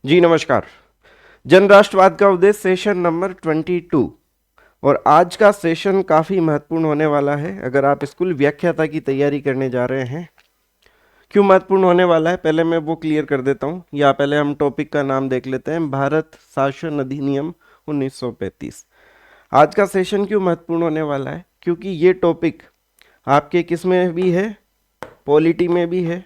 जी नमस्कार। जन राष्ट्रवाद का उद्देश्य सेशन नंबर 22 और आज का सेशन काफ़ी महत्वपूर्ण होने वाला है। अगर आप स्कूल व्याख्याता की तैयारी करने जा रहे हैं, क्यों महत्वपूर्ण होने वाला है पहले मैं वो क्लियर कर देता हूँ, या पहले हम टॉपिक का नाम देख लेते हैं, भारत शासन अधिनियम 1935। आज का सेशन क्यों महत्वपूर्ण होने वाला है, क्योंकि ये टॉपिक आपके किस में भी है, पॉलिटी में भी है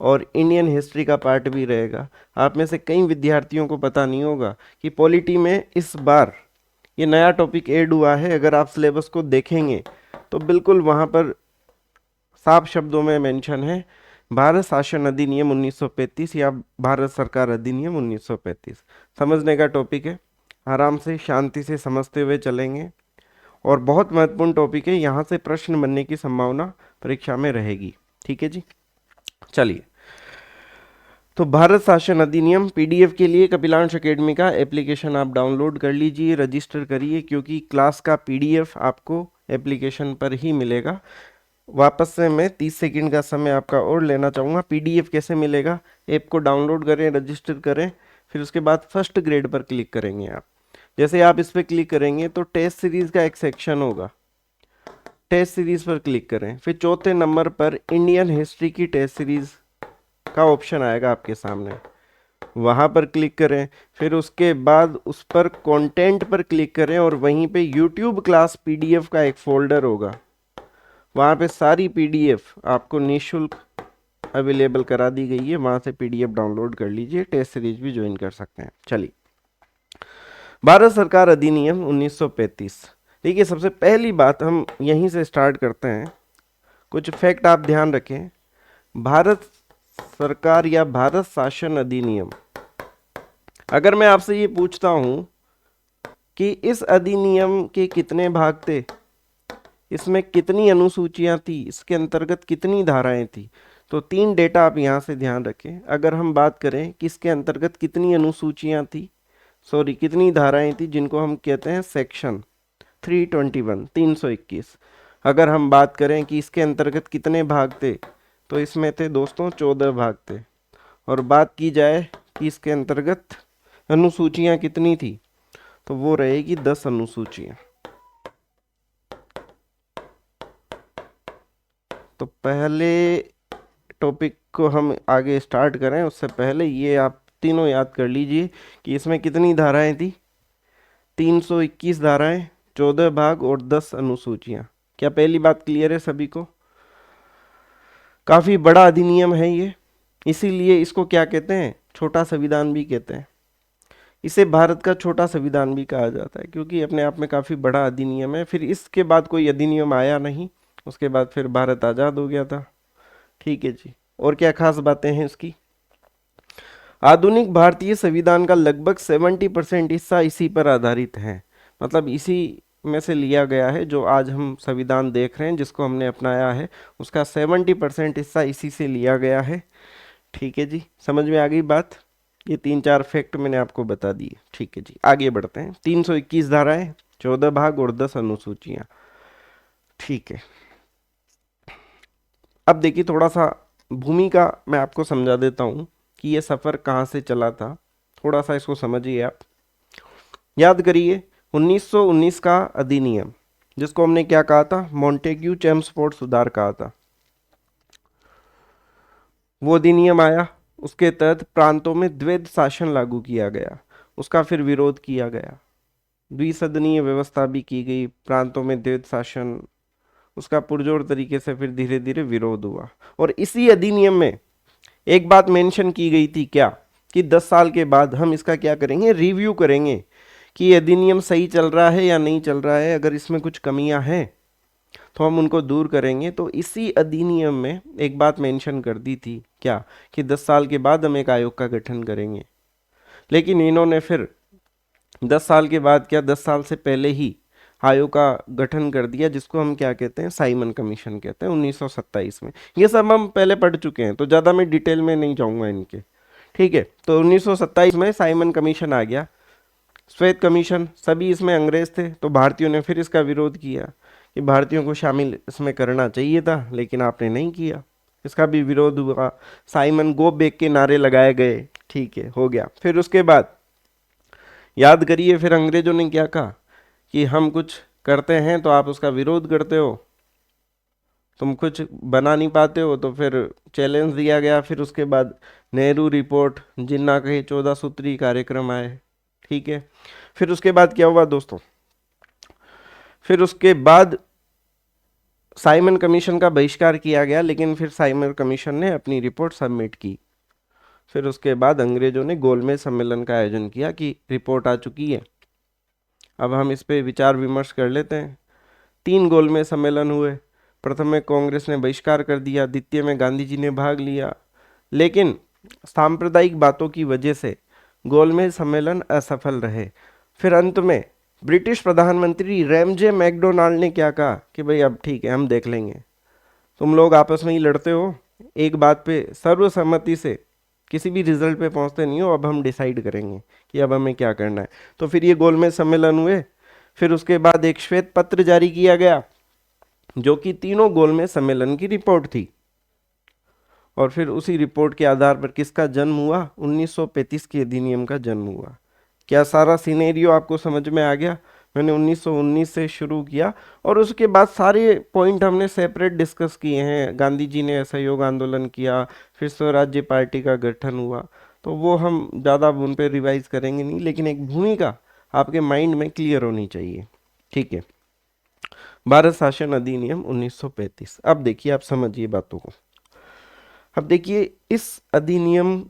और इंडियन हिस्ट्री का पार्ट भी रहेगा। आप में से कई विद्यार्थियों को पता नहीं होगा कि पॉलिटी में इस बार ये नया टॉपिक ऐड हुआ है। अगर आप सिलेबस को देखेंगे तो बिल्कुल वहाँ पर साफ शब्दों में मेंशन है भारत शासन अधिनियम 1935 या भारत सरकार अधिनियम 1935। समझने का टॉपिक है, आराम से शांति से समझते हुए चलेंगे और बहुत महत्वपूर्ण टॉपिक है, यहाँ से प्रश्न बनने की संभावना परीक्षा में रहेगी। ठीक है जी, चलिए। तो भारत शासन अधिनियम पीडीएफ के लिए कपिलांश एकेडमी का एप्लीकेशन आप डाउनलोड कर लीजिए, रजिस्टर करिए, क्योंकि क्लास का पीडीएफ आपको एप्लीकेशन पर ही मिलेगा। वापस से मैं 30 सेकंड का समय आपका और लेना चाहूँगा। पीडीएफ कैसे मिलेगा, ऐप को डाउनलोड करें, रजिस्टर करें, फिर उसके बाद फर्स्ट ग्रेड पर क्लिक करेंगे आप। जैसे आप इस पर क्लिक करेंगे तो टेस्ट सीरीज का एक सेक्शन होगा, टेस्ट सीरीज पर क्लिक करें, फिर चौथे नंबर पर इंडियन हिस्ट्री की टेस्ट सीरीज का ऑप्शन आएगा आपके सामने, वहाँ पर क्लिक करें, फिर उसके बाद उस पर कंटेंट पर क्लिक करें और वहीं पे यूट्यूब क्लास पीडीएफ का एक फोल्डर होगा, वहाँ पे सारी पीडीएफ आपको निःशुल्क अवेलेबल करा दी गई है, वहाँ से पीडीएफ डाउनलोड कर लीजिए, टेस्ट सीरीज भी ज्वाइन कर सकते हैं। चलिए, भारत सरकार अधिनियम 1935। देखिए, सबसे पहली बात हम यहीं से स्टार्ट करते हैं। कुछ फैक्ट आप ध्यान रखें। भारत सरकार या भारत शासन अधिनियम, अगर मैं आपसे ये पूछता हूं कि इस अधिनियम के कितने भाग थे, इसमें कितनी अनुसूचियां थी, इसके अंतर्गत कितनी धाराएं थी, तो 3 डेटा आप यहां से ध्यान रखें। अगर हम बात करें कि इसके अंतर्गत कितनी अनुसूचियां थी, सॉरी कितनी धाराएं थी, जिनको हम कहते हैं सेक्शन 321 321। अगर हम बात करें कि इसके अंतर्गत कितने भाग थे, तो इसमें थे दोस्तों 14 भाग थे। और बात की जाए कि इसके अंतर्गत अनुसूचियां कितनी थी, तो वो रहेगी 10 अनुसूचियां। तो पहले टॉपिक को हम आगे स्टार्ट करें उससे पहले ये आप तीनों याद कर लीजिए कि इसमें कितनी धाराएं थी, 321 धाराएं, 14 भाग और 10 अनुसूचियां। क्या पहली बात क्लियर है सभी को? काफी बड़ा अधिनियम है ये, इसीलिए इसको क्या कहते हैं, छोटा संविधान भी कहते हैं। इसे भारत का छोटा संविधान भी कहा जाता है, क्योंकि अपने आप में काफी बड़ा अधिनियम है। फिर इसके बाद कोई अधिनियम आया नहीं, उसके बाद फिर भारत आजाद हो गया था। ठीक है जी, और क्या खास बातें हैं इसकी? आधुनिक भारतीय संविधान का लगभग 70% हिस्सा इसी पर आधारित है, मतलब इसी में से लिया गया है। जो आज हम संविधान देख रहे हैं, जिसको हमने अपनाया है, उसका 70% हिस्सा इसी से लिया गया है। ठीक है जी, समझ में आ गई बात? ये 3-4 फैक्ट मैंने आपको बता दिए। ठीक है जी, आगे बढ़ते हैं। 321 धाराएं, 14 भाग और 10 अनुसूचियां। ठीक है, अब देखिए, थोड़ा सा भूमिका मैं आपको समझा देता हूँ कि ये सफ़र कहाँ से चला था। थोड़ा सा इसको समझिए आप, याद करिए। 1919 का अधिनियम, जिसको हमने क्या कहा था, मॉन्टेग्यू चेम्सफोर्ड सुधार कहा था, वो अधिनियम आया। उसके तहत प्रांतों में द्वैध शासन लागू किया गया, उसका फिर विरोध किया गया। द्विसदनीय व्यवस्था भी की गई, प्रांतों में द्वैध शासन, उसका पुरजोर तरीके से फिर धीरे धीरे विरोध हुआ। और इसी अधिनियम में एक बात मेंशन की गई थी, क्या, कि 10 साल के बाद हम इसका क्या करेंगे, रिव्यू करेंगे कि ये अधिनियम सही चल रहा है या नहीं चल रहा है। अगर इसमें कुछ कमियां हैं तो हम उनको दूर करेंगे। तो इसी अधिनियम में एक बात मेंशन कर दी थी, क्या, कि 10 साल के बाद हम एक आयोग का गठन करेंगे। लेकिन इन्होंने फिर 10 साल के बाद क्या, 10 साल से पहले ही आयोग का गठन कर दिया, जिसको हम क्या कहते हैं, साइमन कमीशन कहते हैं, 1927 में। ये सब हम पहले पढ़ चुके हैं, तो ज़्यादा मैं डिटेल में नहीं जाऊंगा इनके। ठीक है, तो 1927 में साइमन कमीशन आ गया, श्वेत कमीशन, सभी इसमें अंग्रेज थे। तो भारतीयों ने फिर इसका विरोध किया कि भारतीयों को शामिल इसमें करना चाहिए था, लेकिन आपने नहीं किया, इसका भी विरोध हुआ। साइमन गो बैक के नारे लगाए गए। ठीक है, हो गया। फिर उसके बाद याद करिए, फिर अंग्रेजों ने क्या कहा कि हम कुछ करते हैं तो आप उसका विरोध करते हो, तुम कुछ बना नहीं पाते हो, तो फिर चैलेंज दिया गया। फिर उसके बाद नेहरू रिपोर्ट, जिन्ना के 14 सूत्री कार्यक्रम आए, ठीक है। फिर उसके बाद क्या हुआ दोस्तों, फिर उसके बाद साइमन कमीशन का बहिष्कार किया गया, लेकिन फिर साइमन कमीशन ने अपनी रिपोर्ट सबमिट की। फिर उसके बाद अंग्रेजों ने गोलमेज सम्मेलन का आयोजन किया कि रिपोर्ट आ चुकी है, अब हम इस पे विचार विमर्श कर लेते हैं। 3 गोलमेज सम्मेलन हुए। प्रथम में कांग्रेस ने बहिष्कार कर दिया, द्वितीय में गांधी जी ने भाग लिया, लेकिन सांप्रदायिक बातों की वजह से गोलमेज सम्मेलन असफल रहे। फिर अंत में ब्रिटिश प्रधानमंत्री रैमजे मैकडोनाल्ड ने क्या कहा कि भाई अब ठीक है, हम देख लेंगे, तुम लोग आपस में ही लड़ते हो, एक बात पे सर्वसम्मति से किसी भी रिजल्ट पे पहुंचते नहीं हो, अब हम डिसाइड करेंगे कि अब हमें क्या करना है। तो फिर ये गोलमेज सम्मेलन हुए। फिर उसके बाद एक श्वेत पत्र जारी किया गया जो कि तीनों गोलमेज सम्मेलन की रिपोर्ट थी। और फिर उसी रिपोर्ट के आधार पर किसका जन्म हुआ, 1935 के अधिनियम का जन्म हुआ। क्या सारा सिनेरियो आपको समझ में आ गया? मैंने 1919 से शुरू किया और उसके बाद सारे पॉइंट हमने सेपरेट डिस्कस किए हैं। गांधी जी ने असहयोग आंदोलन किया, फिर स्वराज्य पार्टी का गठन हुआ, तो वो हम ज़्यादा उन पर रिवाइज करेंगे नहीं, लेकिन एक भूमिका आपके माइंड में क्लियर होनी चाहिए, ठीक है। भारत शासन अधिनियम 1935। अब देखिए, आप समझिए बातों को। अब देखिए, इस अधिनियम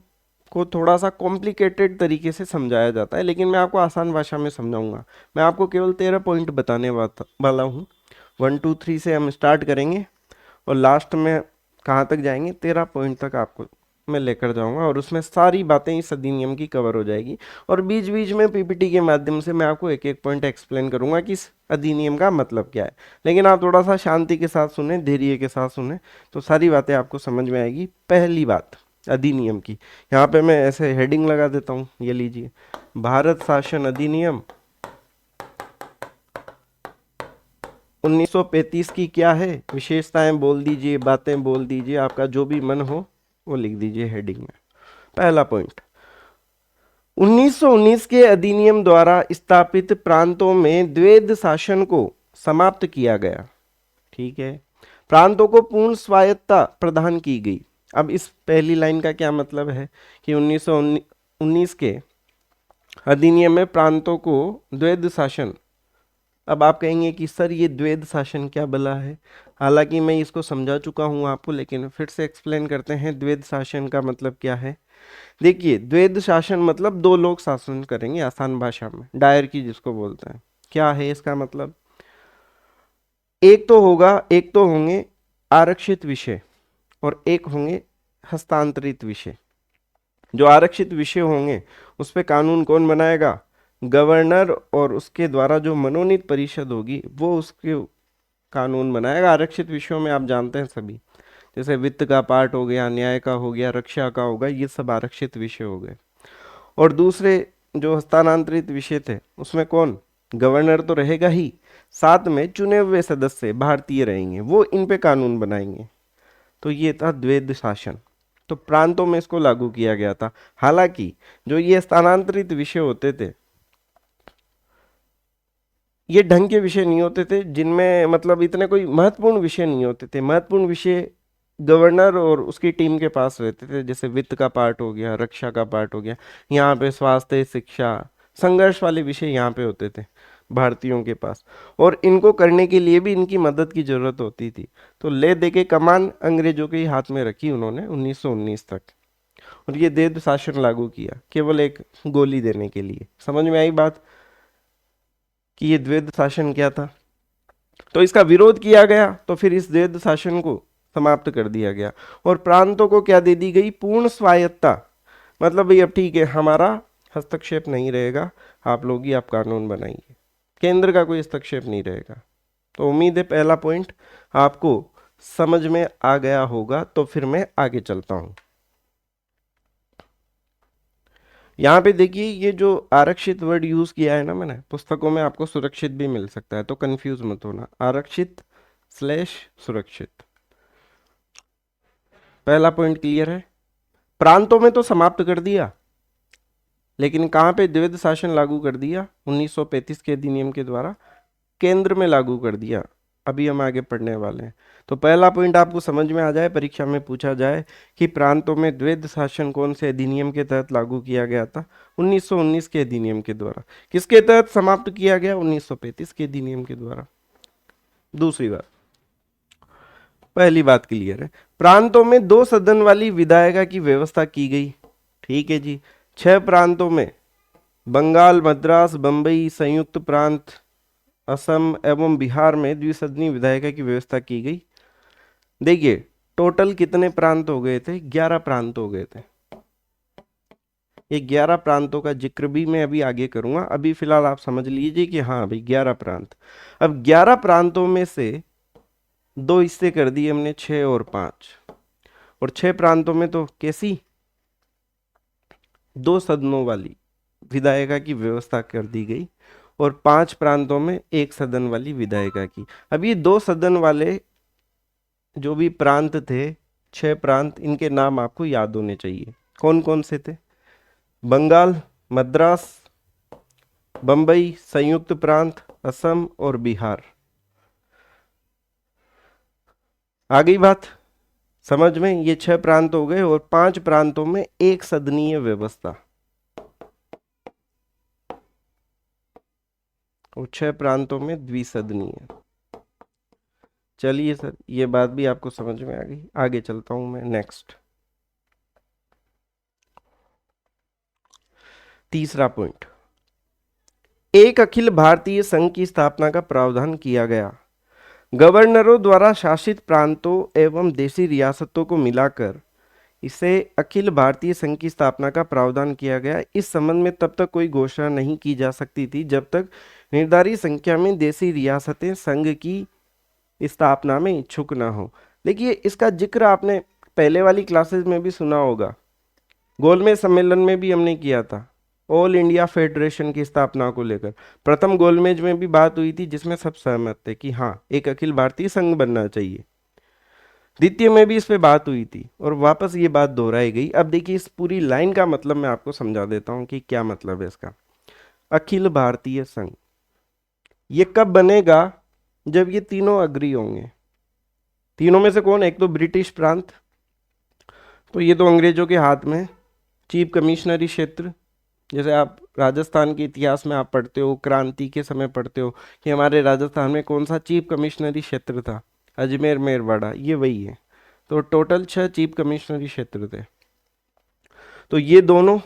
को थोड़ा सा कॉम्प्लिकेटेड तरीके से समझाया जाता है, लेकिन मैं आपको आसान भाषा में समझाऊंगा। मैं आपको केवल 13 पॉइंट बताने वाला हूँ। 1 2 3 से हम स्टार्ट करेंगे और लास्ट में कहाँ तक जाएंगे, 13 पॉइंट तक आपको मैं लेकर जाऊंगा, और उसमें सारी बातें इस अधिनियम की कवर हो जाएगी। और बीच बीच में पीपीटी के माध्यम से मैं आपको एक एक पॉइंट एक्सप्लेन करूंगा कि इस अधिनियम का मतलब क्या है। लेकिन आप थोड़ा सा शांति के साथ सुने, धैर्य के साथ सुने, तो सारी बातें आपको समझ में आएगी। पहली बात अधिनियम की, यहाँ पे मैं ऐसे हेडिंग लगा देता हूँ, ये लीजिए, भारत शासन अधिनियम 1935 की क्या है विशेषताएं, बोल दीजिए, बातें बोल दीजिए, आपका जो भी मन हो वो लिख दीजिए हेडिंग में। पहला पॉइंट, 1919 के अधिनियम द्वारा स्थापित प्रांतों में द्वैध शासन को समाप्त किया गया, ठीक है। प्रांतों को पूर्ण स्वायत्तता प्रदान की गई। अब इस पहली लाइन का क्या मतलब है कि 1919 के अधिनियम में प्रांतों को द्वैध शासन। अब आप कहेंगे कि सर ये द्वैध शासन क्या भला है, हालांकि मैं इसको समझा चुका हूं आपको, लेकिन फिर से एक्सप्लेन करते हैं द्वैध शासन का मतलब क्या है। देखिए, द्वैध शासन मतलब 2 लोग शासन करेंगे, आसान भाषा में डायरकी जिसको बोलते हैं। क्या है इसका मतलब, एक तो होंगे आरक्षित विषय और एक होंगे हस्तांतरित विषय। जो आरक्षित विषय होंगे उस पे कानून कौन बनाएगा, गवर्नर, और उसके द्वारा जो मनोनीत परिषद होगी वो उसके कानून बनाएगा। आरक्षित विषयों में आप जानते हैं सभी, जैसे वित्त का पार्ट हो गया, न्याय का हो गया, रक्षा का होगा, ये सब आरक्षित विषय हो गए। और दूसरे जो हस्तांतरित विषय थे उसमें कौन, गवर्नर तो रहेगा ही, साथ में चुने हुए सदस्य भारतीय रहेंगे, वो इन पे कानून बनाएंगे। तो ये था द्वैध शासन। तो प्रांतों में इसको लागू किया गया था। हालांकि जो ये स्थानांतरित विषय होते थे ये ढंग के विषय नहीं होते थे, जिनमें मतलब इतने कोई महत्वपूर्ण विषय नहीं होते थे। महत्वपूर्ण विषय गवर्नर और उसकी टीम के पास रहते थे, जैसे वित्त का पार्ट हो गया, रक्षा का पार्ट हो गया, यहाँ पे स्वास्थ्य, शिक्षा, संघर्ष वाले विषय यहाँ पे होते थे भारतीयों के पास, और इनको करने के लिए भी इनकी मदद की जरूरत होती थी। तो ले दे के कमान अंग्रेजों के ही हाथ में रखी उन्होंने 1919 तक, और ये द्वैध शासन लागू किया केवल एक गोली देने के लिए। समझ में आई बात कि ये द्वैध शासन क्या था। तो इसका विरोध किया गया, तो फिर इस द्वैध शासन को समाप्त कर दिया गया और प्रांतों को क्या दे दी गई, पूर्ण स्वायत्तता। मतलब भाई अब ठीक है, हमारा हस्तक्षेप नहीं रहेगा, आप लोग ही आप कानून बनाइए, केंद्र का कोई हस्तक्षेप नहीं रहेगा। तो उम्मीद है पहला पॉइंट आपको समझ में आ गया होगा। तो फिर मैं आगे चलता हूं। यहाँ पे देखिए, ये जो आरक्षित वर्ड यूज किया है ना मैंने, पुस्तकों में आपको सुरक्षित भी मिल सकता है, तो कंफ्यूज मत होना, आरक्षित स्लैश सुरक्षित। पहला पॉइंट क्लियर है, प्रांतों में तो समाप्त कर दिया, लेकिन कहाँ पे द्वैध शासन लागू कर दिया? 1935 के अधिनियम के द्वारा केंद्र में लागू कर दिया। अभी हम आगे पढ़ने वाले हैं। तो पहला पॉइंट आपको समझ में आ जाए, परीक्षा में पूछा जाए कि प्रांतों में द्वैध शासन कौन से अधिनियम के तहत लागू किया गया था? 1919 के अधिनियम के द्वारा। किसके तहत समाप्त किया गया? 1935 के अधिनियम के द्वारा। दूसरी बात, पहली बात क्लियर है, प्रांतों में 2 सदन वाली विधायिका की व्यवस्था की गई। ठीक है जी। 6 प्रांतों में बंगाल, मद्रास, बंबई, संयुक्त प्रांत, असम एवं बिहार में द्विसदनीय विधायिका की व्यवस्था की गई। देखिए टोटल कितने प्रांत हो गए थे? 11 प्रांत हो गए थे। ये 11 प्रांतों का जिक्र भी मैं अभी आगे करूंगा, अभी फिलहाल आप समझ लीजिए कि हाँ भाई 11 प्रांत। अब 11 प्रांतों में से 2 हिस्से कर दिए हमने, 6 और 5, और 6 प्रांतों में तो कैसी 2 सदनों वाली विधायिका की व्यवस्था कर दी गई, और 5 प्रांतों में 1 सदन वाली विधायिका की। अब ये 2 सदन वाले जो भी प्रांत थे, 6 प्रांत, इनके नाम आपको याद होने चाहिए। कौन कौन से थे? बंगाल, मद्रास, बंबई, संयुक्त प्रांत, असम और बिहार। आ गई बात समझ में? ये 6 प्रांत हो गए, और 5 प्रांतों में 1 सदनीय व्यवस्था, और 6 प्रांतों में द्विसदनीय। चलिए सर, ये बात भी आपको समझ में आ गई। आगे चलता हूं मैं नेक्स्ट। तीसरा पॉइंट, एक अखिल भारतीय संघ की स्थापना का प्रावधान किया गया। गवर्नरों द्वारा शासित प्रांतों एवं देशी रियासतों को मिलाकर इसे अखिल भारतीय संघ की स्थापना का प्रावधान किया गया। इस संबंध में तब तक कोई घोषणा नहीं की जा सकती थी जब तक निर्धारित संख्या में देशी रियासतें संघ की स्थापना में इच्छुक ना हो। देखिए इसका जिक्र आपने पहले वाली क्लासेस में भी सुना होगा, गोलमेज सम्मेलन में भी हमने किया था, ऑल इंडिया फेडरेशन की स्थापना को लेकर। प्रथम गोलमेज में भी बात हुई थी जिसमें सब सहमत थे कि हाँ एक अखिल भारतीय संघ बनना चाहिए। द्वितीय में भी इस पे बात हुई थी और वापस ये बात दोहराई गई। अब देखिए इस पूरी लाइन का मतलब मैं आपको समझा देता हूँ कि क्या मतलब है इसका। अखिल भारतीय संघ ये कब बनेगा? जब ये तीनों अग्री होंगे। तीनों में से कौन? एक तो ब्रिटिश प्रांत, तो ये तो अंग्रेजों के हाथ में। चीफ कमिश्नरी क्षेत्र, जैसे आप राजस्थान के इतिहास में आप पढ़ते हो, क्रांति के समय पढ़ते हो कि हमारे राजस्थान में कौन सा चीफ कमिश्नरी क्षेत्र था? अजमेर मेरवाड़ा, ये वही है। तो टोटल 6 चीफ कमिश्नरी क्षेत्र थे, तो ये दोनों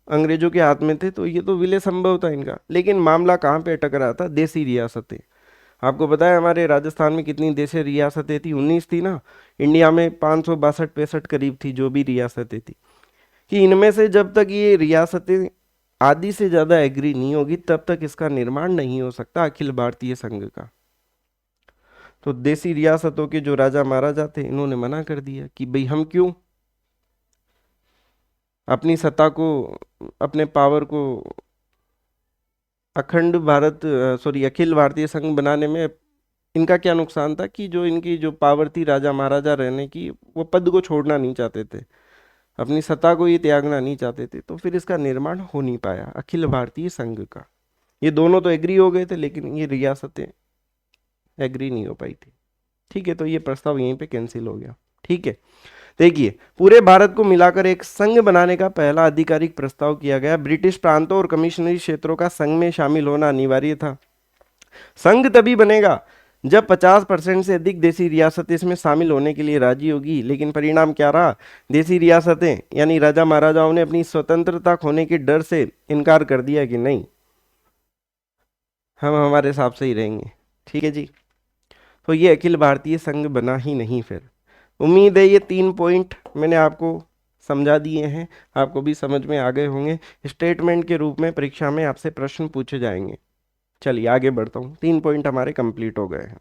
अंग्रेजों के हाथ में थे, तो ये तो विलय संभव था इनका। लेकिन मामला कहाँ पे अटक रहा था? देसी रियासतें। आपको पता है हमारे राजस्थान में कितनी देशी रियासतें थी? 19 थी ना। इंडिया में 562-65 करीब थी जो भी रियासतें थी, कि इनमें से जब तक ये रियासतें आधी से ज़्यादा एग्री नहीं होगी तब तक इसका निर्माण नहीं हो सकता अखिल भारतीय संघ का। तो देसी रियासतों के जो राजा महाराजा थे इन्होंने मना कर दिया कि भाई हम क्यों अपनी सत्ता को, अपने पावर को अखंड भारत सॉरी अखिल भारतीय संघ बनाने में इनका क्या नुकसान था? कि जो इनकी जो पावर थी राजा महाराजा रहने की, वो पद को छोड़ना नहीं चाहते थे, अपनी सत्ता को ये त्यागना नहीं चाहते थे, तो फिर इसका निर्माण हो नहीं पाया अखिल भारतीय संघ का। ये दोनों तो एग्री हो गए थे लेकिन ये रियासतें एग्री नहीं हो पाई थी। ठीक है, तो ये प्रस्ताव यहीं पे कैंसिल हो गया। ठीक है, देखिए पूरे भारत को मिलाकर एक संघ बनाने का पहला आधिकारिक प्रस्ताव किया गया। ब्रिटिश प्रांतों और कमिश्नरी क्षेत्रों का संघ में शामिल होना अनिवार्य था। संघ तभी बनेगा जब 50% से अधिक देशी रियासतें इसमें शामिल होने के लिए राजी होगी। लेकिन परिणाम क्या रहा? देशी रियासतें यानी राजा महाराजाओं ने अपनी स्वतंत्रता खोने के डर से इनकार कर दिया कि नहीं, हम हमारे हिसाब से ही रहेंगे। ठीक है जी, तो ये अखिल भारतीय संघ बना ही नहीं। फिर उम्मीद है ये 3 पॉइंट मैंने आपको समझा दिए हैं, आपको भी समझ में आ गए होंगे। स्टेटमेंट के रूप में परीक्षा में आपसे प्रश्न पूछे जाएंगे। चलिए आगे बढ़ता हूँ। 3 पॉइंट हमारे कंप्लीट हो गए हैं।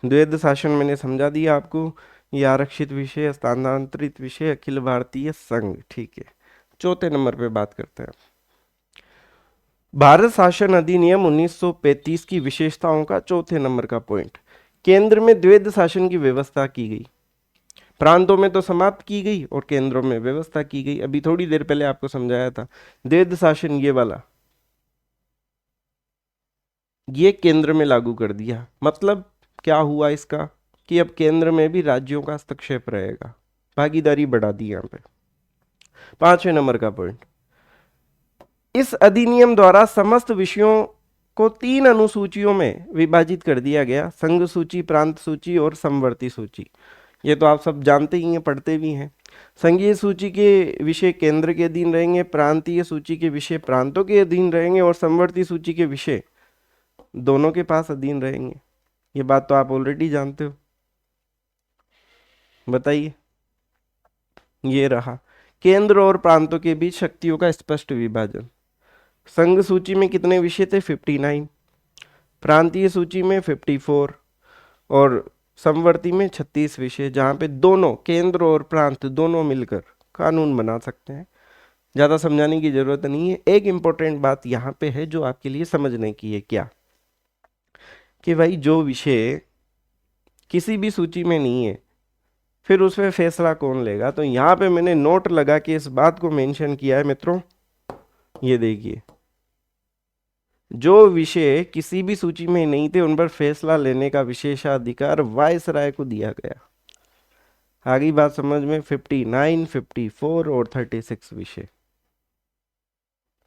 द्वैध शासन मैंने समझा दिया आपको, ये आरक्षित विषय, स्थानांतरित विषय, अखिल भारतीय संघ। ठीक है, चौथे नंबर पे बात करते हैं। भारत शासन अधिनियम 1935 की विशेषताओं का चौथे नंबर का पॉइंट, केंद्र में द्वैध शासन की व्यवस्था की गई। प्रांतों में तो समाप्त की गई और केंद्रों में व्यवस्था की गई। अभी थोड़ी देर पहले आपको समझाया था द्वैध शासन, ये वाला, ये केंद्र में लागू कर दिया। मतलब क्या हुआ इसका कि अब केंद्र में भी राज्यों का हस्तक्षेप रहेगा, भागीदारी बढ़ा दी यहां पे। 5वें नंबर का पॉइंट, इस अधिनियम द्वारा समस्त विषयों को 3 अनुसूचियों में विभाजित कर दिया गया, संघ सूची, प्रांत सूची और समवर्ती सूची। ये तो आप सब जानते ही हैं, पढ़ते भी हैं। संघीय सूची के विषय केंद्र के अधीन रहेंगे, प्रांतीय सूची के विषय प्रांतों के अधीन रहेंगे और समवर्ती सूची के विषय दोनों के पास अधीन रहेंगे। ये बात तो आप ऑलरेडी जानते हो। बताइए, ये रहा केंद्र और प्रांतों के बीच शक्तियों का स्पष्ट विभाजन। संघ सूची में कितने विषय थे? 59, प्रांतीय सूची में 54 और समवर्ती में 36 विषय, जहां पे दोनों केंद्र और प्रांत दोनों मिलकर कानून बना सकते हैं। ज़्यादा समझाने की जरूरत नहीं है। एक इंपॉर्टेंट बात यहाँ पे है जो आपके लिए समझने की है, क्या कि भाई जो विषय किसी भी सूची में नहीं है फिर उस पर फैसला कौन लेगा। तो यहाँ पे मैंने नोट लगा के इस बात को मेंशन किया है मित्रों, ये देखिए, जो विषय किसी भी सूची में नहीं थे उन पर फैसला लेने का विशेषाधिकार वायसराय को दिया गया। आगे बात समझ में? 59, 54 और 36 विषय।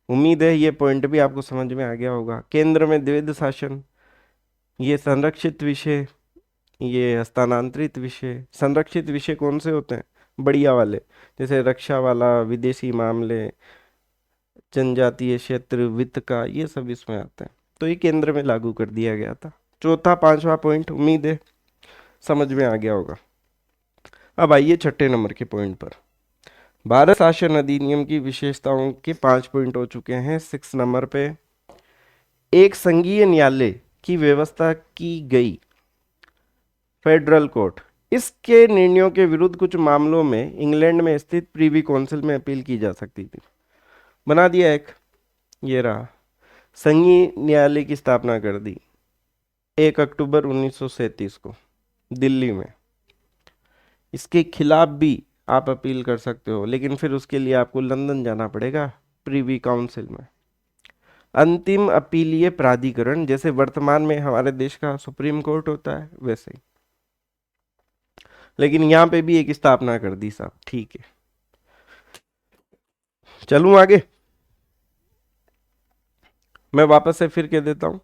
उम्मीद है ये पॉइंट भी आपको समझ में आ गया होगा। केंद्र में द्वैध शासन, ये संरक्षित विषय, ये हस्तांतरित विषय। संरक्षित विषय कौन से होते हैं? बढ़िया वाले, जैसे रक्षा वाला, विदेशी मामले, जनजातीय क्षेत्र, वित्त का, ये सब इसमें आते हैं। तो ये केंद्र में लागू कर दिया गया था। चौथा 5वां पॉइंट उम्मीद है समझ में आ गया होगा। अब आइए 6ठे नंबर के पॉइंट पर। भारत शासन अधिनियम की विशेषताओं के 5 पॉइंट हो चुके हैं। 6 नंबर पे एक संघीय न्यायालय की व्यवस्था की गई, फेडरल कोर्ट। इसके निर्णयों के विरुद्ध कुछ मामलों में इंग्लैंड में स्थित प्रीवी काउंसिल में अपील की जा सकती थी। बना दिया एक, ये रहा, संघीय न्यायालय की स्थापना कर दी 1 अक्टूबर 1937 को दिल्ली में। इसके खिलाफ भी आप अपील कर सकते हो, लेकिन फिर उसके लिए आपको लंदन जाना पड़ेगा प्रीवी काउंसिल में। अंतिम अपीलीय प्राधिकरण, जैसे वर्तमान में हमारे देश का सुप्रीम कोर्ट होता है वैसे ही, लेकिन यहां पे भी एक स्थापना कर दी साहब। ठीक है, चलूं आगे। मैं वापस से फिर कह देता हूं,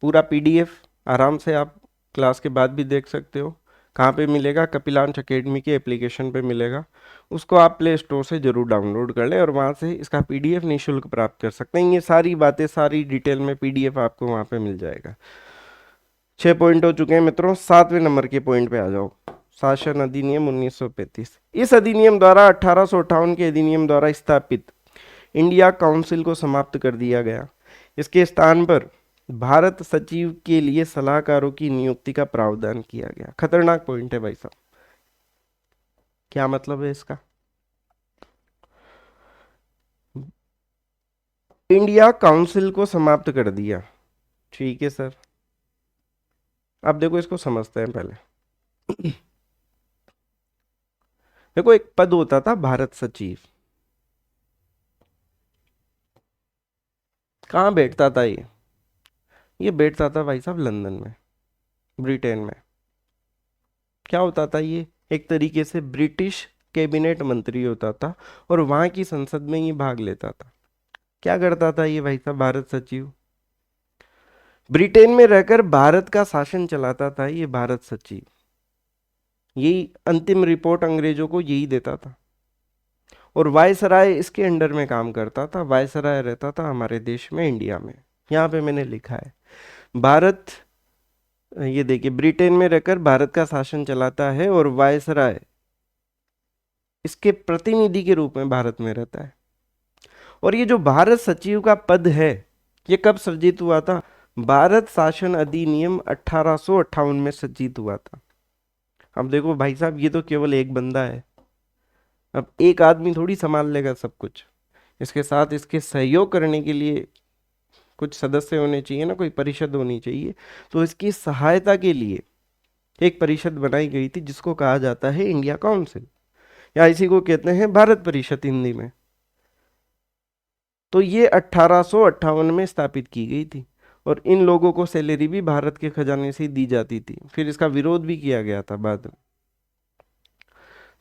पूरा पीडीएफ आराम से आप क्लास के बाद भी देख सकते हो। कहाँ पे मिलेगा? कपिलांश एकेडमी के एप्लीकेशन पे मिलेगा। उसको आप प्ले स्टोर से जरूर डाउनलोड कर लें और वहाँ से इसका पीडीएफ निःशुल्क प्राप्त कर सकते हैं। ये सारी बातें, सारी डिटेल में पीडीएफ आपको वहाँ पे मिल जाएगा। 6 पॉइंट हो चुके हैं मित्रों। 7वें नंबर के पॉइंट पे आ जाओ। शासन अधिनियम 1935। इस अधिनियम द्वारा 1858 के अधिनियम द्वारा स्थापित इंडिया काउंसिल को समाप्त कर दिया गया। इसके स्थान पर भारत सचिव के लिए सलाहकारों की नियुक्ति का प्रावधान किया गया। खतरनाक पॉइंट है भाई साहब। क्या मतलब है इसका? इंडिया काउंसिल को समाप्त कर दिया, ठीक है सर। अब देखो इसको समझते हैं पहले। देखो एक पद होता था भारत सचिव, कहाँ बैठता था ये बैठता था भाई साहब लंदन में, ब्रिटेन में। क्या होता था ये? एक तरीके से ब्रिटिश कैबिनेट मंत्री होता था और वहां की संसद में ये भाग लेता था। क्या करता था ये भाई साहब भारत सचिव? ब्रिटेन में रहकर भारत का शासन चलाता था ये भारत सचिव। यही अंतिम रिपोर्ट अंग्रेजों को यही देता था और वायसराय इसके अंडर में काम करता था। वायसराय रहता था हमारे देश में, इंडिया में। यहाँ पे मैंने लिखा है भारत, ये देखिए, ब्रिटेन में रहकर भारत का शासन चलाता है और वायसराय इसके प्रतिनिधि के रूप में भारत में रहता है। और ये जो भारत सचिव का पद है ये कब सृजित हुआ था? भारत शासन अधिनियम 1858 में सृजित हुआ था। अब देखो भाई साहब, ये तो केवल एक बंदा है। अब एक आदमी थोड़ी संभाल लेगा सब कुछ। इसके साथ इसके सहयोग करने के लिए कुछ सदस्य होने चाहिए ना, कोई परिषद होनी चाहिए। तो इसकी सहायता के लिए एक परिषद बनाई गई थी जिसको कहा जाता है इंडिया काउंसिल, या इसी को कहते हैं भारत परिषद हिंदी में। तो ये 1858 में स्थापित की गई थी और इन लोगों को सैलरी भी भारत के खजाने से ही दी जाती थी। फिर इसका विरोध भी किया गया था बाद में।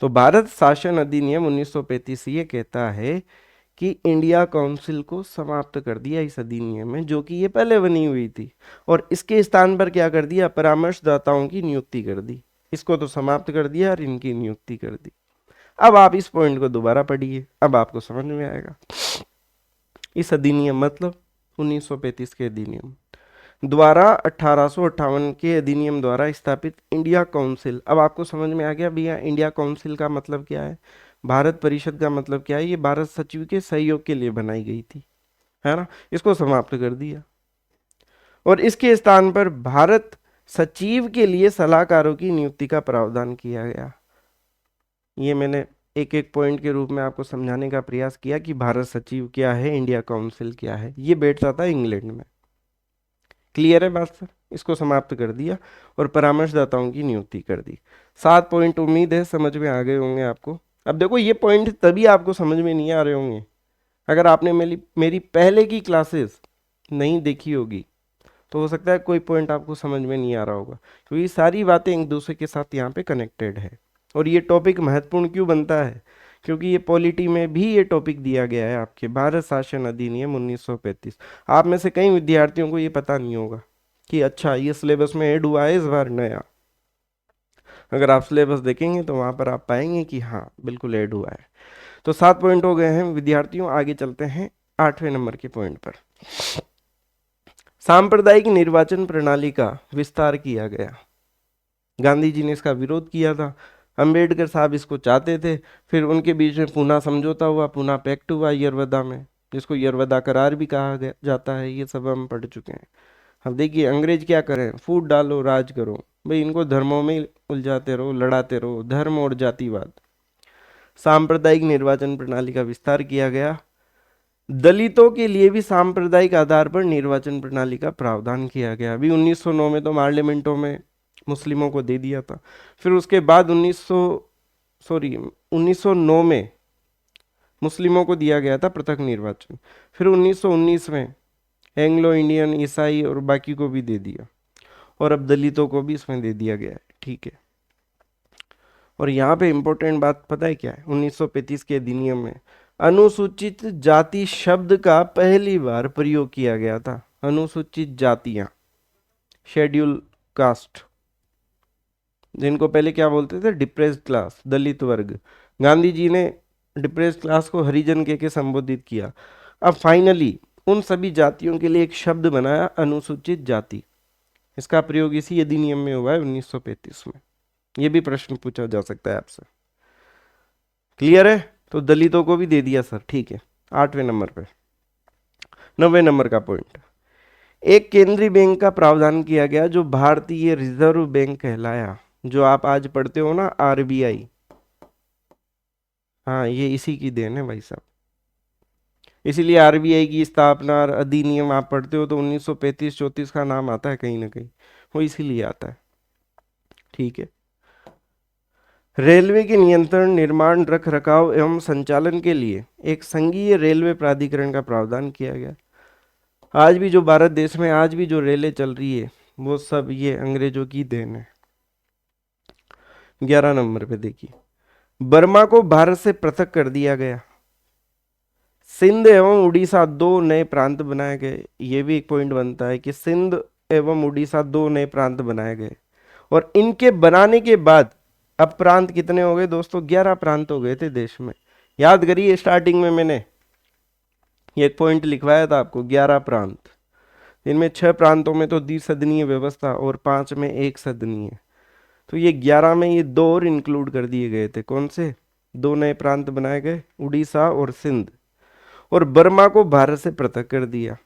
तो भारत शासन अधिनियम 1935 ये कहता है कि इंडिया काउंसिल को समाप्त कर दिया इस अधिनियम में, जो कि ये पहले बनी हुई थी, और इसके स्थान पर क्या कर दिया, परामर्शदाताओं की नियुक्ति कर दी। इसको तो समाप्त कर दिया और इनकी नियुक्ति कर दी। अब आप इस पॉइंट को दोबारा पढ़िए, अब आपको समझ में आएगा। इस अधिनियम मतलब 1935 के अधिनियम द्वारा 1858 के अधिनियम द्वारा स्थापित इंडिया काउंसिल। अब आपको समझ में आ गया भैया इंडिया काउंसिल का मतलब क्या है, भारत परिषद का मतलब क्या है। ये भारत सचिव के सहयोग के लिए बनाई गई थी, है ना। इसको समाप्त कर दिया और इसके स्थान पर भारत सचिव के लिए सलाहकारों की नियुक्ति का प्रावधान किया गया। ये मैंने एक एक पॉइंट के रूप में आपको समझाने का प्रयास किया कि भारत सचिव क्या है, इंडिया काउंसिल क्या है। ये बैठता था इंग्लैंड में। क्लियर है बात सर। इसको समाप्त कर दिया और परामर्शदाताओं की नियुक्ति कर दी। 7 पॉइंट उम्मीद है समझ में आ गए होंगे आपको। अब देखो ये पॉइंट तभी आपको समझ में नहीं आ रहे होंगे अगर आपने मेरी पहले की क्लासेस नहीं देखी होगी, तो हो सकता है कोई पॉइंट आपको समझ में नहीं आ रहा होगा, क्योंकि ये सारी बातें एक दूसरे के साथ यहाँ पे कनेक्टेड है। और ये टॉपिक महत्वपूर्ण क्यों बनता है, क्योंकि ये पॉलिटी में भी ये टॉपिक दिया गया है आपके भारत शासन अधिनियम 1935। आप में से कई विद्यार्थियों को ये पता नहीं होगा कि अच्छा ये सिलेबस में ऐड हुआ है इस बार नया। अगर आप सिलेबस देखेंगे तो वहां पर आप पाएंगे कि हाँ बिल्कुल ऐड हुआ है। तो 7 पॉइंट हो गए हैं विद्यार्थियों, आगे चलते हैं 8वें नंबर के पॉइंट पर। सांप्रदायिक निर्वाचन प्रणाली का विस्तार किया गया। गांधी जी ने इसका विरोध किया था, अंबेडकर साहब इसको चाहते थे। फिर उनके बीच में पूना समझौता हुआ, पूना पैक्ट हुआ यरवदा में, जिसको यरवदा करार भी कहा गया जाता है। ये सब हम पढ़ चुके हैं। अब देखिए अंग्रेज क्या करें, फूट डालो राज करो, भाई इनको धर्मों में उलझाते रहो, लड़ाते रहो, धर्म और जातिवाद। सांप्रदायिक निर्वाचन प्रणाली का विस्तार किया गया। दलितों के लिए भी सांप्रदायिक आधार पर निर्वाचन प्रणाली का प्रावधान किया गया। अभी 1909 में तो पार्लियामेंटों में मुस्लिमों को दे दिया था। फिर उसके बाद 1909 में मुस्लिमों को दिया गया था पृथक निर्वाचन। फिर 1919 में एंग्लो इंडियन, ईसाई और बाकी को भी दे दिया, और अब दलितों को भी इसमें दे दिया गया है। ठीक है। और यहाँ पे इंपॉर्टेंट बात पता है क्या है, 1935 के अधिनियम में अनुसूचित जाति शब्द का पहली बार प्रयोग किया गया था। अनुसूचित जातियां, शेड्यूल कास्ट, जिनको पहले क्या बोलते थे, डिप्रेस्ड क्लास, दलित वर्ग। गांधी जी ने डिप्रेस्ड क्लास को हरिजन कह के संबोधित किया। अब फाइनली उन सभी जातियों के लिए एक शब्द बनाया, अनुसूचित जाति। इसका प्रयोग इसी अधिनियम में हुआ है 1935 में। यह भी प्रश्न पूछा जा सकता है आपसे। क्लियर है। तो दलितों को भी दे दिया सर, ठीक है। 8वें नंबर पे 9वें नंबर का पॉइंट, एक केंद्रीय बैंक का प्रावधान किया गया जो भारतीय रिजर्व बैंक कहलाया। जो आप आज पढ़ते हो ना आरबीआई, हाँ ये इसी की देन है भाई साहब। इसीलिए आरबीआई की स्थापना और अधिनियम आप पढ़ते हो तो 1935-34 का नाम आता है कहीं ना कहीं, वो इसीलिए आता है। ठीक है। रेलवे के नियंत्रण, निर्माण, रख रखाव एवं संचालन के लिए एक संघीय रेलवे प्राधिकरण का प्रावधान किया गया। आज भी जो भारत देश में आज भी जो रेलें चल रही है वो सब ये अंग्रेजों की देन है। 11 नंबर पे देखिए, बर्मा को भारत से पृथक कर दिया गया। सिंध एवं उड़ीसा दो नए प्रांत बनाए गए। ये भी एक पॉइंट बनता है कि सिंध एवं उड़ीसा दो नए प्रांत बनाए गए, और इनके बनाने के बाद अब प्रांत कितने हो गए दोस्तों, 11 प्रांत हो गए थे देश में। याद करिए स्टार्टिंग में मैंने एक पॉइंट लिखवाया था आपको, 11 प्रांत। इनमें 6 प्रांतों में तो द्विसदनीय व्यवस्था और 5 में एक सदनीय। तो ये 11 में ये दो और इंक्लूड कर दिए गए थे। कौन से दो नए प्रांत बनाए गए, उड़ीसा और सिंध। और बर्मा को भारत से पृथक कर दिया।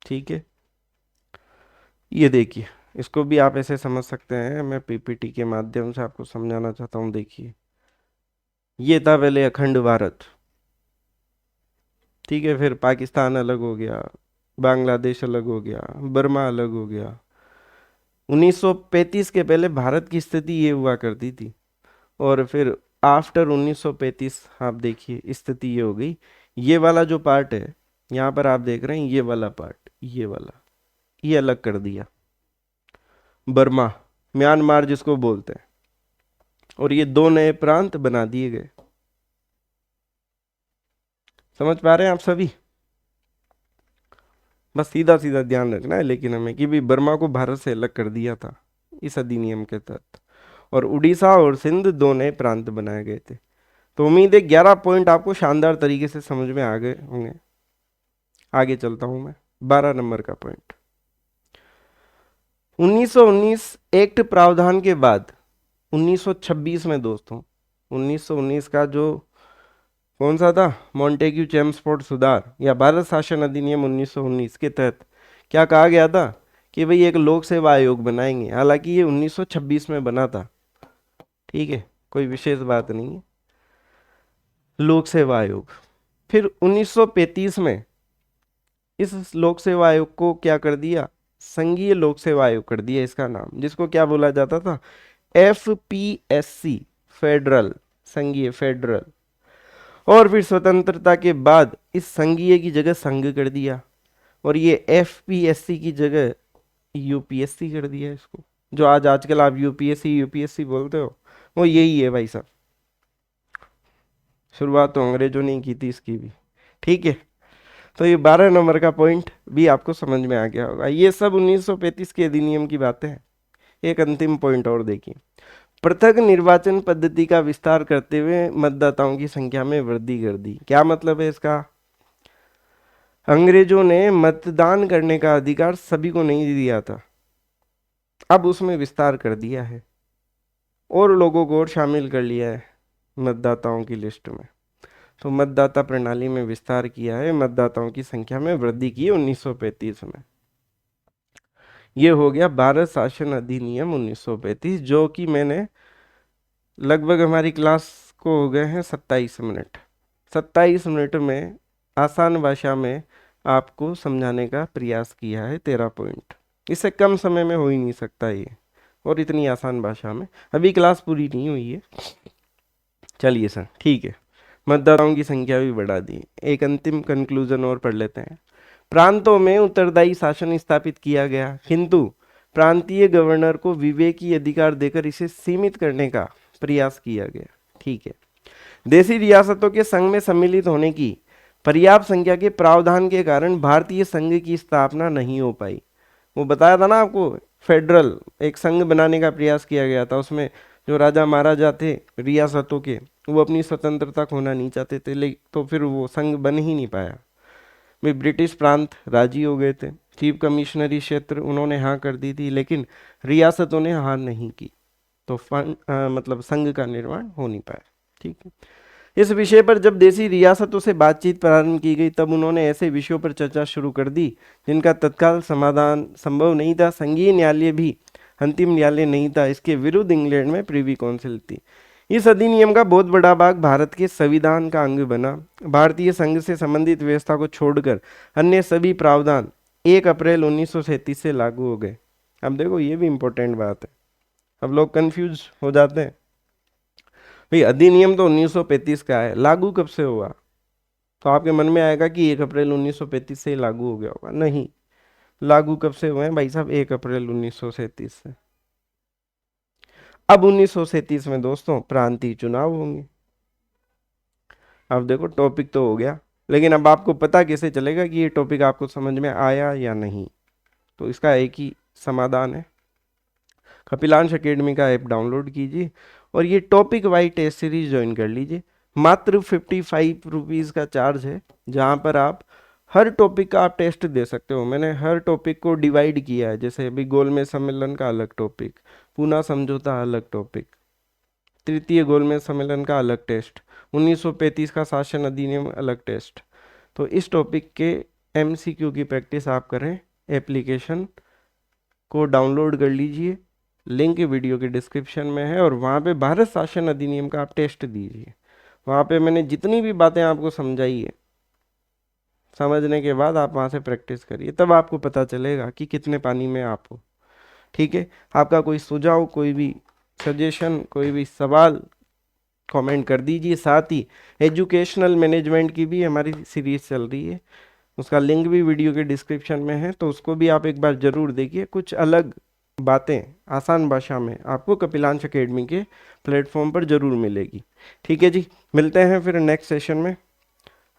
ठीक है। ये देखिए इसको भी आप ऐसे समझ सकते हैं, मैं पीपीटी के माध्यम से आपको समझाना चाहता हूं। देखिए ये था पहले अखंड भारत, ठीक है। फिर पाकिस्तान अलग हो गया, बांग्लादेश अलग हो गया, बर्मा अलग हो गया, 1935 के पहले भारत की स्थिति ये हुआ करती थी, और फिर आफ्टर 1935 आप देखिए स्थिति ये हो गई। ये वाला जो पार्ट है यहाँ पर आप देख रहे हैं, ये वाला पार्ट, ये वाला, ये अलग कर दिया, बर्मा, म्यांमार जिसको बोलते हैं, और ये दो नए प्रांत बना दिए गए। समझ पा रहे हैं आप सभी? बस सीधा सीधा ध्यान रखना है लेकिन हमें कि भी बर्मा को भारत से अलग कर दिया था इस अधिनियम के तहत, और उड़ीसा और सिंध दो नए प्रांत बनाए गए थे। तो उम्मीद है 11 पॉइंट आपको शानदार तरीके से समझ में आ गए होंगे। आगे चलता हूं मैं 12 नंबर का पॉइंट। 1919 एक्ट प्रावधान के बाद 1926 में दोस्तों, 1919 का जो कौन सा था, मॉन्टेग्यू चेम्सफोर्ड सुधार या भारत शासन अधिनियम 1919 के तहत क्या कहा गया था कि भाई एक लोक सेवा आयोग बनाएंगे। हालांकि ये 1926 में बना था, ठीक है, कोई विशेष बात नहीं है, लोक सेवा आयोग। फिर 1935 में इस लोक सेवा आयोग को क्या कर दिया, संघीय लोक सेवा आयोग कर दिया इसका नाम, जिसको क्या बोला जाता था, FPSC, फेडरल, संघीय, फेडरल। और फिर स्वतंत्रता के बाद इस संघीय की जगह संघ कर दिया, और ये FPSC की जगह UPSC कर दिया इसको। जो आज आजकल आप UPSC बोलते हो, वो यही है भाई साहब। शुरुआत तो अंग्रेजों ने की थी इसकी भी, ठीक है। तो ये 12 नंबर का पॉइंट भी आपको समझ में आ गया होगा। ये सब 1935 के अधिनियम की बातें हैं। एक अंतिम पॉइंट और देखिए, पृथक निर्वाचन पद्धति का विस्तार करते हुए मतदाताओं की संख्या में वृद्धि कर दी। क्या मतलब है इसका? अंग्रेजों ने मतदान करने का अधिकार सभी को नहीं दिया था, अब उसमें विस्तार कर दिया है और लोगों को और शामिल कर लिया है मतदाताओं की लिस्ट में। तो मतदाता प्रणाली में विस्तार किया है, मतदाताओं की संख्या में वृद्धि की 1935 में। ये हो गया भारत शासन अधिनियम 1935, जो कि मैंने लगभग, हमारी क्लास को हो गए हैं 27 मिनट, 27 मिनट में आसान भाषा में आपको समझाने का प्रयास किया है। 13 पॉइंट, इससे कम समय में हो ही नहीं सकता ये, और इतनी आसान भाषा में। अभी क्लास पूरी नहीं हुई है। चलिए सर, ठीक है, मतदाताओं की संख्या भी बढ़ा दी। एक अंतिम कंक्लूजन और पढ़ लेते हैं। प्रांतों में उत्तरदायी शासन स्थापित किया गया, किंतु प्रांतीय गवर्नर को विवेकी अधिकार देकर इसे सीमित करने का प्रयास किया गया, ठीक है। देशी रियासतों के संघ में सम्मिलित होने की पर्याप्त संख्या के प्रावधान के कारण भारतीय संघ की स्थापना नहीं हो पाई। वो बताया था ना आपको, फेडरल एक संघ बनाने का प्रयास किया गया था, उसमें जो राजा महाराजा थे रियासतों के, वो अपनी स्वतंत्रता खोना नहीं चाहते थे, लेकिन तो फिर वो संघ बन ही नहीं पाया। भाई ब्रिटिश प्रांत राजी हो गए थे, चीफ कमिश्नरी क्षेत्र उन्होंने हाँ कर दी थी, लेकिन रियासतों ने हाँ नहीं की, तो मतलब संघ का निर्माण हो नहीं पाया, ठीक है। इस विषय पर जब देशी रियासतों से बातचीत प्रारंभ की गई, तब उन्होंने ऐसे विषयों पर चर्चा शुरू कर दी जिनका तत्काल समाधान संभव नहीं था। संघीय न्यायालय भी अंतिम न्यायालय नहीं था, इसके विरुद्ध इंग्लैंड में प्रिवी काउंसिल थी। इस अधिनियम का बहुत बड़ा भाग भारत के संविधान का अंग बना। भारतीय संघ से संबंधित व्यवस्था को छोड़कर अन्य सभी प्रावधान 1 अप्रैल 1937 से लागू हो गए। अब देखो, ये भी इंपॉर्टेंट बात है, अब लोग कंफ्यूज हो जाते हैं। भाई अधिनियम तो 1935 का है, लागू कब से हुआ? तो आपके मन में आएगा कि 1 अप्रैल 1935 से ही लागू हो गया होगा। नहीं, लागू कब से हुए हैं भाई साहब? 1 अप्रैल 1937 से। अब 1937 में दोस्तों प्रांतीय चुनाव होंगे। अब देखो, टॉपिक तो हो गया, लेकिन अब आपको पता कैसे चलेगा कि ये टॉपिक आपको समझ में आया या नहीं? तो इसका एक ही समाधान है, कपिलांश एकेडमी का ऐप डाउनलोड कीजिए और ये topic wise test series join कर लीजिए। मात्र 55 रुपीज़ का चार्ज है, जहाँ पर आप हर टॉपिक का आप टेस्ट दे सकते हो। मैंने हर टॉपिक को डिवाइड किया है, जैसे अभी गोलमेज सम्मेलन का अलग टॉपिक, पूना समझौता अलग टॉपिक, तृतीय गोलमेज सम्मेलन का अलग टेस्ट, 1935 का शासन अधिनियम अलग टेस्ट। तो इस टॉपिक के MCQ की प्रैक्टिस आप करें, एप्लीकेशन को डाउनलोड कर लीजिए, लिंक वीडियो के डिस्क्रिप्शन में है, और वहाँ पे भारत शासन अधिनियम का आप टेस्ट दीजिए। वहाँ पे मैंने जितनी भी बातें आपको समझाई है, समझने के बाद आप वहाँ से प्रैक्टिस करिए, तब आपको पता चलेगा कि कितने पानी में आप हो। ठीक है, आपका कोई सुझाव, कोई भी सजेशन, कोई भी सवाल कमेंट कर दीजिए। साथ ही एजुकेशनल मैनेजमेंट की भी हमारी सीरीज चल रही है, उसका लिंक भी वीडियो के डिस्क्रिप्शन में है, तो उसको भी आप एक बार जरूर देखिए। कुछ अलग बातें आसान भाषा में आपको कपिलांश एकेडमी के प्लेटफॉर्म पर जरूर मिलेगी। ठीक है जी, मिलते हैं फिर नेक्स्ट सेशन में।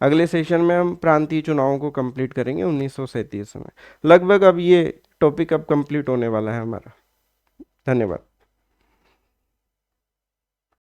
अगले सेशन में हम प्रांतीय चुनावों को कंप्लीट करेंगे 1937 में। लगभग अब ये टॉपिक अब कंप्लीट होने वाला है हमारा। धन्यवाद।